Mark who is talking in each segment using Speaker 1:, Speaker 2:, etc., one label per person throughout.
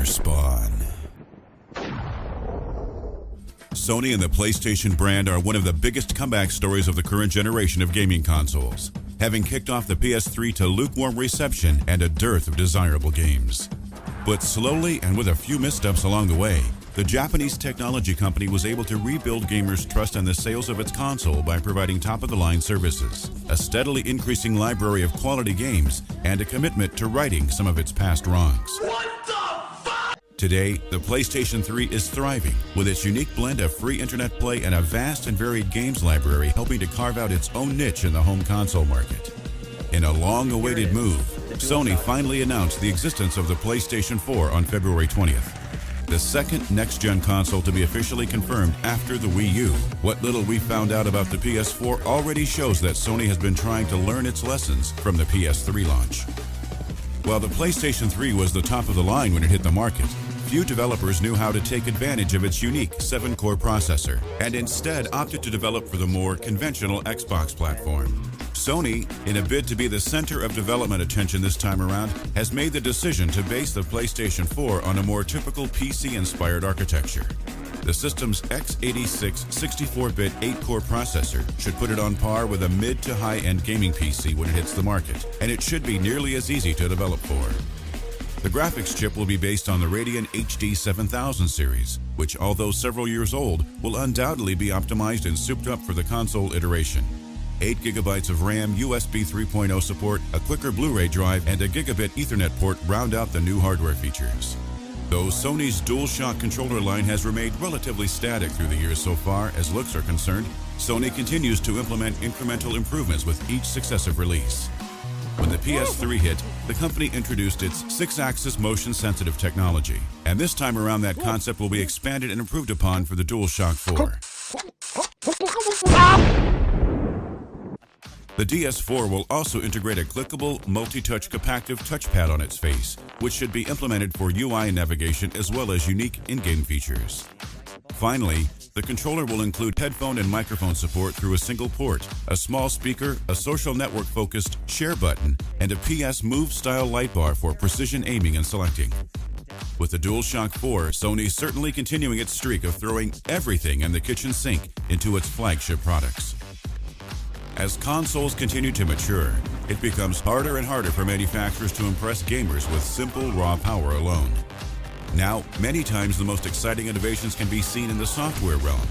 Speaker 1: gamer spawn. Sony and the PlayStation brand are one of the biggest comeback stories of the current generation of gaming consoles, having kicked off the PS3 to lukewarm reception and a dearth of desirable games. But slowly and with a few missteps along the way, the Japanese technology company was able to rebuild gamers' trust in the sales of its console by providing top-of-the-line services, a steadily increasing library of quality games, and a commitment to righting some of its past wrongs.
Speaker 2: What the fuck?
Speaker 1: Today, the PlayStation 3 is thriving, with its unique blend of free internet play and a vast and varied games library helping to carve out its own niche in the home console market. In a long-awaited move, Sony finally announced the existence of the PlayStation 4 on February 20th. The second next-gen console to be officially confirmed after the Wii U. What little we found out about the PS4 already shows that Sony has been trying to learn its lessons from the PS3 launch. While the PlayStation 3 was the top of the line when it hit the market, few developers knew how to take advantage of its unique 7-core processor, and instead opted to develop for the more conventional Xbox platform. Sony, in a bid to be the center of development attention this time around, has made the decision to base the PlayStation 4 on a more typical PC-inspired architecture. The system's x86 64-bit 8-core processor should put it on par with a mid to high-end gaming PC when it hits the market, and it should be nearly as easy to develop for. The graphics chip will be based on the Radeon HD 7000 series, which, although several years old, will undoubtedly be optimized and souped up for the console iteration. 8 GB of RAM, USB 3.0 support, a quicker Blu-ray drive, and a gigabit Ethernet port round out the new hardware features. Though Sony's DualShock controller line has remained relatively static through the years so far as looks are concerned, Sony continues to implement incremental improvements with each successive release. When the PS3 hit, the company introduced its 6-axis motion-sensitive technology, and this time around that concept will be expanded and improved upon for the DualShock 4. The DS4 will also integrate a clickable, multi-touch capacitive touchpad on its face, which should be implemented for UI navigation as well as unique in-game features. Finally, the controller will include headphone and microphone support through a single port, a small speaker, a social network-focused share button, and a PS Move-style light bar for precision aiming and selecting. With the DualShock 4, Sony's certainly continuing its streak of throwing everything in the kitchen sink into its flagship products. As consoles continue to mature, it becomes harder and harder for manufacturers to impress gamers with simple, raw power alone. Now, many times the most exciting innovations can be seen in the software realm,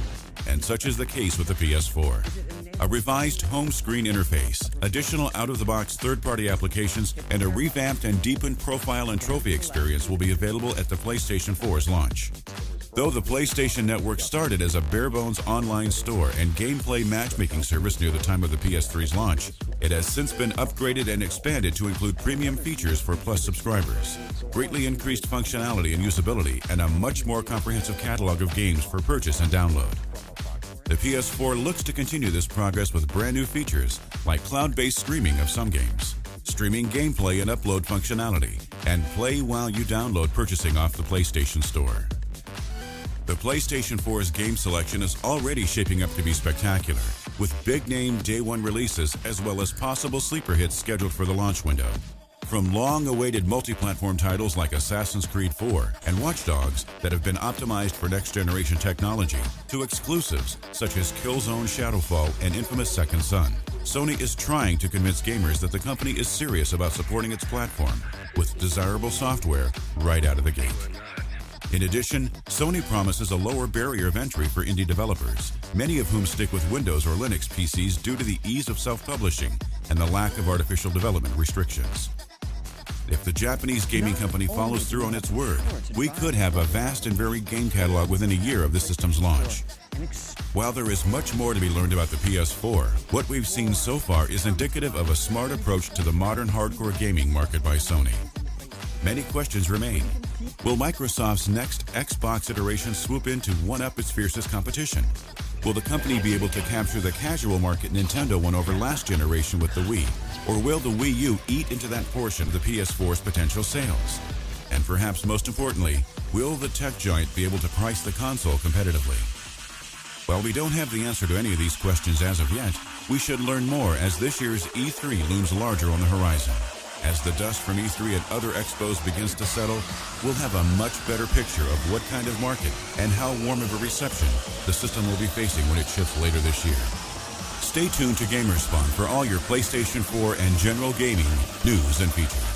Speaker 1: and such is the case with the PS4. A revised home screen interface, additional out-of-the-box third-party applications, and a revamped and deepened profile and trophy experience will be available at the PlayStation 4's launch. Though the PlayStation Network started as a bare-bones online store and gameplay matchmaking service near the time of the PS3's launch, it has since been upgraded and expanded to include premium features for Plus subscribers, greatly increased functionality and usability, and a much more comprehensive catalog of games for purchase and download. The PS4 looks to continue this progress with brand new features like cloud-based streaming of some games, streaming gameplay and upload functionality, and play while you download purchasing off the PlayStation Store. The PlayStation 4's game selection is already shaping up to be spectacular, with big-name day-one releases as well as possible sleeper hits scheduled for the launch window. From long-awaited multi-platform titles like Assassin's Creed 4 and Watch Dogs that have been optimized for next-generation technology, to exclusives such as Killzone Shadowfall and Infamous Second Son, Sony is trying to convince gamers that the company is serious about supporting its platform with desirable software right out of the gate. In addition, Sony promises a lower barrier of entry for indie developers, many of whom stick with Windows or Linux PCs due to the ease of self-publishing and the lack of artificial development restrictions. If the Japanese gaming company follows through on its word, we could have a vast and varied game catalog within a year of the system's launch. While there is much more to be learned about the PS4, what we've seen so far is indicative of a smart approach to the modern hardcore gaming market by Sony. Many questions remain. Will Microsoft's next Xbox iteration swoop in to one-up its fiercest competition? Will the company be able to capture the casual market Nintendo won over last generation with the Wii? Or will the Wii U eat into that portion of the PS4's potential sales? And perhaps most importantly, will the tech giant be able to price the console competitively? While we don't have the answer to any of these questions as of yet, we should learn more as this year's E3 looms larger on the horizon. As the dust from E3 and other expos begins to settle, we'll have a much better picture of what kind of market and how warm of a reception the system will be facing when it ships later this year. Stay tuned to GamerSpawn for all your PlayStation 4 and general gaming news and features.